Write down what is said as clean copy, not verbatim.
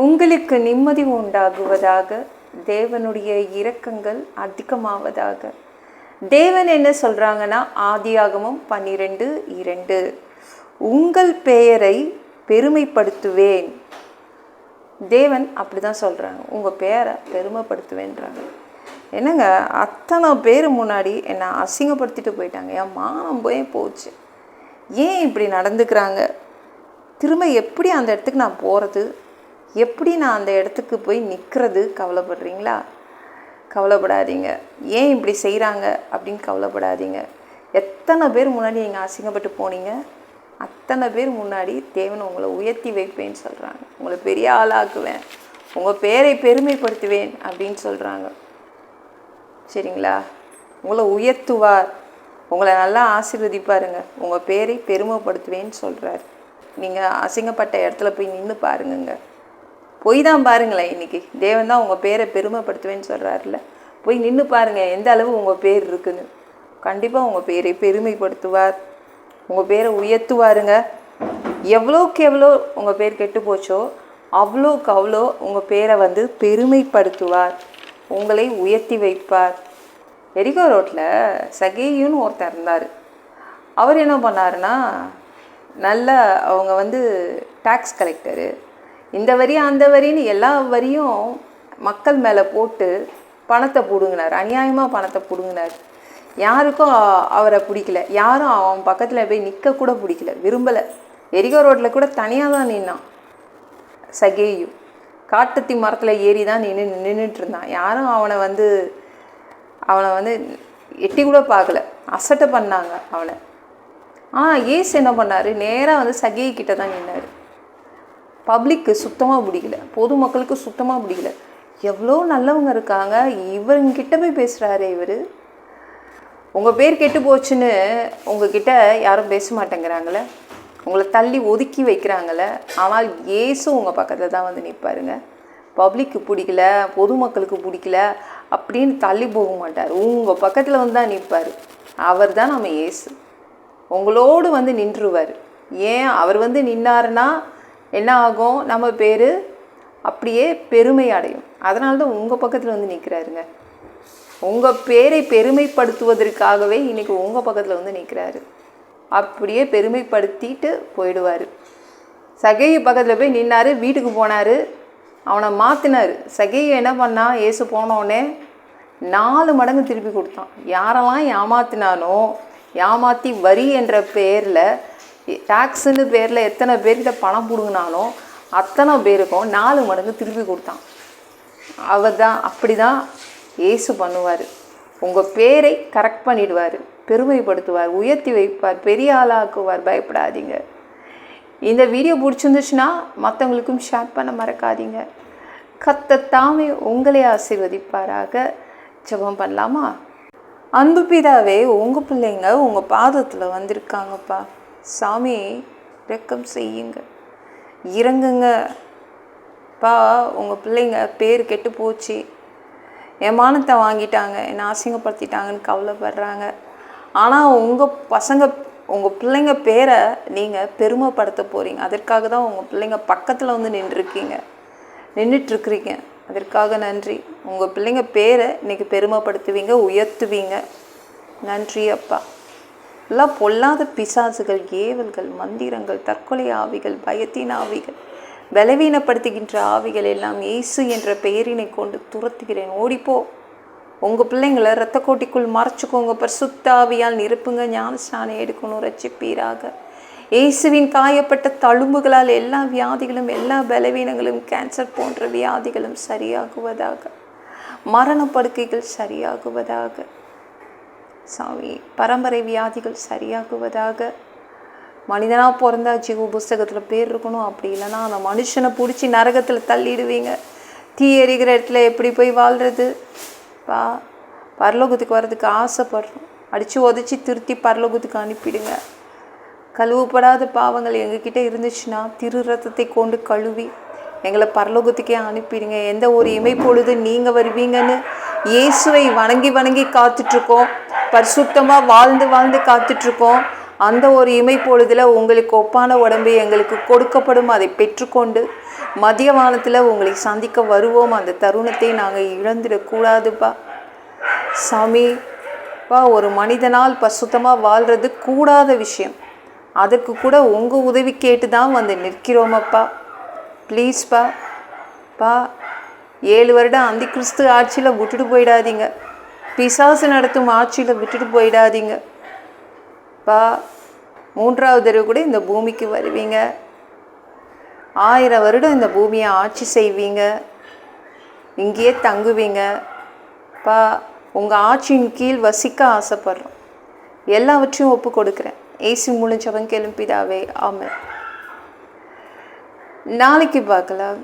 உங்களுக்கு நிம்மதி உண்டாகுவதாக. தேவனுடைய இரக்கங்கள் அதிகமாவதாக. தேவன் என்ன சொல்கிறாங்கன்னா, ஆதியாகமம் 12:2, உங்கள் பெயரை பெருமைப்படுத்துவேன். தேவன் அப்படி தான் சொல்கிறாங்க, உங்கள் பெயரை பெருமைப்படுத்துவேன்றாங்க. என்னங்க, அத்தனை பேர் முன்னாடி என்னை அசிங்கப்படுத்திட்டு போயிட்டாங்க, என் மானம் போச்சு. ஏன் இப்படி நடந்துக்கிறாங்க? திரும்ப எப்படி அந்த இடத்துக்கு நான் போகிறது? எப்படி நான் அந்த இடத்துக்கு போய் நிற்கிறது? கவலைப்படுறீங்களா? கவலைப்படாதீங்க. ஏன் இப்படி செய்கிறாங்க அப்படின்னு கவலைப்படாதீங்க. எத்தனை பேர் முன்னாடி நீங்கள் அசிங்கப்பட்டு போனீங்க, அத்தனை பேர் முன்னாடி தேவன் உங்களை உயர்த்தி வைப்பேன்னு சொல்கிறாங்க. உங்களை பெரிய ஆளாக்குவேன், உங்கள் பேரை பெருமைப்படுத்துவேன் அப்படின்னு சொல்கிறாங்க. சரிங்களா? உங்களை உயர்த்துவார், உங்களை நல்லா ஆசீர்வதிப்பாருங்க, உங்கள் பேரை பெருமைப்படுத்துவேன்னு சொல்கிறார். நீங்கள் அசிங்கப்பட்ட இடத்துல போய் நின்று பாருங்கங்க. போய் தான் பாருங்களேன், இன்றைக்கி தேவன் தான் உங்கள் பேரை பெருமைப்படுத்துவேன்னு சொல்கிறாருல்ல. போய் நின்று பாருங்கள் எந்த அளவு உங்கள் பேர் இருக்குன்னு. கண்டிப்பாக உங்கள் பேரை பெருமைப்படுத்துவார், உங்கள் பேரை உயர்த்துவாருங்க. எவ்வளோக்கு எவ்வளோ உங்கள் பேர் கெட்டு போச்சோ அவ்வளோக்கு அவ்வளோ உங்கள் பேரை பெருமைப்படுத்துவார், உங்களை உயர்த்தி வைப்பார். எரிகோ ரோட்டில் சகேயுன்னு ஒருத்தர் இருந்தார். அவர் என்ன பண்ணாருன்னா, நல்ல அவங்க டாக்ஸ் கலெக்டரு. இந்த வரி அந்த வரின்னு எல்லா வரியும் மக்கள் மேலே போட்டு பணத்தை பிடுங்கினார், அநியாயமாக பணத்தை பிடுங்கினார். யாருக்கும் அவரை பிடிக்கல, யாரும் அவன் பக்கத்தில் போய் நிற்க கூட பிடிக்கல, விரும்பலை. எரிகோ ரோட்டில் கூட தனியாக தான் நின்னான் சகேயு. காட்டுத்தி மரத்தில் ஏறி தான் நின்றுட்டு இருந்தான். யாரும் அவனை எட்டி கூட பார்க்கல, அசட்டை பண்ணாங்க அவனை. ஆனால் ஏசு என்ன பண்ணார், நேராக சகேயு கிட்ட தான் நின்னார். பப்ளிக்கு சுத்தமாக பிடிக்கல, பொதுமக்களுக்கு சுத்தமாக பிடிக்கல. எவ்வளோ நல்லவங்க இருக்காங்க, இவங்கிட்ட போய் பேசுகிறாரு இவர். உங்கள் பேர் கெட்டு போச்சுன்னு உங்ககிட்ட யாரும் பேச மாட்டேங்கிறாங்களே, உங்களை தள்ளி ஒதுக்கி வைக்கிறாங்களே. ஆனால் ஏசு உங்கள் பக்கத்தில் தான் நிற்பாருங்க. பப்ளிக்கு பிடிக்கல, பொதுமக்களுக்கு பிடிக்கல அப்படின்னு தள்ளி போக மாட்டார், உங்கள் பக்கத்தில் தான் நிற்பார். அவர் தான் நம்ம ஏசு. உங்களோடு நின்றுவார். ஏன் அவர் நின்னாருன்னா என்ன ஆகும், நம்ம பேர் அப்படியே பெருமை அடையும். அதனால தான் உங்கள் பக்கத்தில் நிற்கிறாருங்க. உங்கள் பேரை பெருமைப்படுத்துவதற்காகவே இன்றைக்கி உங்கள் பக்கத்தில் நிற்கிறாரு. அப்படியே பெருமைப்படுத்திட்டு போயிடுவார். சகேயு பக்கத்தில் போய் நின்னார், வீட்டுக்கு போனார், அவனை மாற்றினார். சகேயு என்ன பண்ணா, ஏசு போனோடனே 4 மடங்கு திருப்பி கொடுத்தான். யாரெல்லாம் ஏமாத்தினானோ, ஏமாற்றி வரி என்ற பேரில், டாக்ஸுன்னு பேரில் எத்தனை பேர்கிட்ட பணம் பிடுங்கினானோ அத்தனை பேருக்கும் 4 மடங்கு திருப்பி கொடுத்தான். அவர் தான் அப்படி தான் ஏசு பண்ணுவார். உங்கள் பேரை கரெக்ட் பண்ணிடுவார், பெருமைப்படுத்துவார், உயர்த்தி வைப்பார், பெரிய ஆளாக்குவார். பயப்படாதீங்க. இந்த வீடியோ பிடிச்சிருந்துச்சுன்னா மற்றவங்களுக்கும் ஷேர் பண்ண மறக்காதீங்க. கர்த்தர் தாமே உங்களை ஆசீர்வதிப்பாராக. ஜெபம் பண்ணலாமா? அன்பு பிதாவே, உங்கள் பிள்ளைங்க உங்கள் பாதத்தில் வந்திருக்காங்கப்பா. சாமி, இரக்கம் செய்யுங்க, இறங்குங்க பா. உங்கள் பிள்ளைங்க பேர் கெட்டு போச்சு, என் மானத்தை வாங்கிட்டாங்க, என்னை அசிங்கப்படுத்திட்டாங்கன்னு கவலைப்படுறாங்க. ஆனால் உங்கள் பசங்க, உங்கள் பிள்ளைங்க பேரை நீங்கள் பெருமைப்படுத்த போகிறீங்க. அதற்காக தான் உங்கள் பிள்ளைங்க பக்கத்தில் நின்றுட்டுருக்குறீங்க. அதற்காக நன்றி. உங்கள் பிள்ளைங்க பேரை இன்றைக்கி பெருமைப்படுத்துவீங்க, உயர்த்துவீங்க. நன்றி அப்பா. எல்லாம் பொல்லாத பிசாசுகள், ஏவல்கள், மந்திரங்கள், தற்கொலை ஆவிகள், பயத்தின் ஆவிகள், பலவீனப்படுத்துகின்ற ஆவிகள் எல்லாம் இயேசு என்ற பெயரினை கொண்டு துரத்துகிறேன். ஓடிப்போ. உங்கள் பிள்ளைங்களை இரத்த கோட்டிக்குள் மறைச்சிக்கோங்க, பரிசுத்த ஆவியால் நிரப்புங்க, ஞானஸ்நானம் எடுக்கணும், ரட்சிப்பீராக. இயேசுவின் காயப்பட்ட தழும்புகளால் எல்லா வியாதிகளும், எல்லா பலவீனங்களும், கேன்சர் போன்ற வியாதிகளும் சரியாகுவதாக, மரண படுக்கைகள் சரியாகுவதாக சாமி, பரம்பரை வியாதிகள் சரியாகுவதாக. மனிதனாக பிறந்தா ஜீவ புஸ்தகத்தில் பேர் இருக்கணும், அப்படி இல்லைன்னா அந்த மனுஷனை பிடிச்சி நரகத்தில் தள்ளிடுவீங்க. தீ எறிகிற இடத்துல எப்படி போய் வாழ்கிறது பா? பரலோகத்துக்கு வர்றதுக்கு ஆசைப்படுறோம், அடித்து உதச்சி திருத்தி பரலோகத்துக்கு அனுப்பிடுங்க. கழுவப்படாத பாவங்கள் எங்ககிட்ட இருந்துச்சுன்னா திரு ரத்தத்தை கொண்டு கழுவி எங்களை பரலோகத்துக்கே அனுப்பிடுங்க. எந்த ஒரு இமைப்பொழுது நீங்கள் வருவீங்கன்னு இயேசுவை வணங்கி காத்துட்ருக்கோம், பரிசுத்தமாக வாழ்ந்து காத்துட்ருக்கோம். அந்த ஒரு இமைப்பொழுதில் உங்களுக்கு ஒப்பான உடம்பு எங்களுக்கு கொடுக்கப்படும். அதை பெற்றுக்கொண்டு மதிய வானத்தில் உங்களை சந்திக்க வருவோம். அந்த தருணத்தை நாங்கள் இழந்துடக்கூடாதுப்பா சாமி. ஒரு மனிதனால் பசுத்தமாக வாழ்கிறது கூடாத விஷயம். அதற்கு கூட உங்கள் உதவி கேட்டு தான் வந்து நிற்கிறோமப்பா. ப்ளீஸ்ப்பா 7 வருடம் அந்த கிறிஸ்து ஆட்சியில் விட்டுட்டு போயிடாதீங்க. பிசாசு நடத்தும் ஆட்சியில் விட்டுட்டு போயிடாதீங்க 3வது தடவை கூட இந்த பூமிக்கு வருவீங்க. 1000 வருடம் இந்த பூமியை ஆட்சி செய்வீங்க. இங்கேயே தங்குவீங்க உங்கள் ஆட்சியின் கீழ் வசிக்க ஆசைப்படுறோம். எல்லாவற்றையும் ஒப்பு கொடுக்குறேன். ஏசு மூலம் ஜெபம் கேளும் பிதாவே, ஆமென். நாளைக்கு பார்க்கலாம்.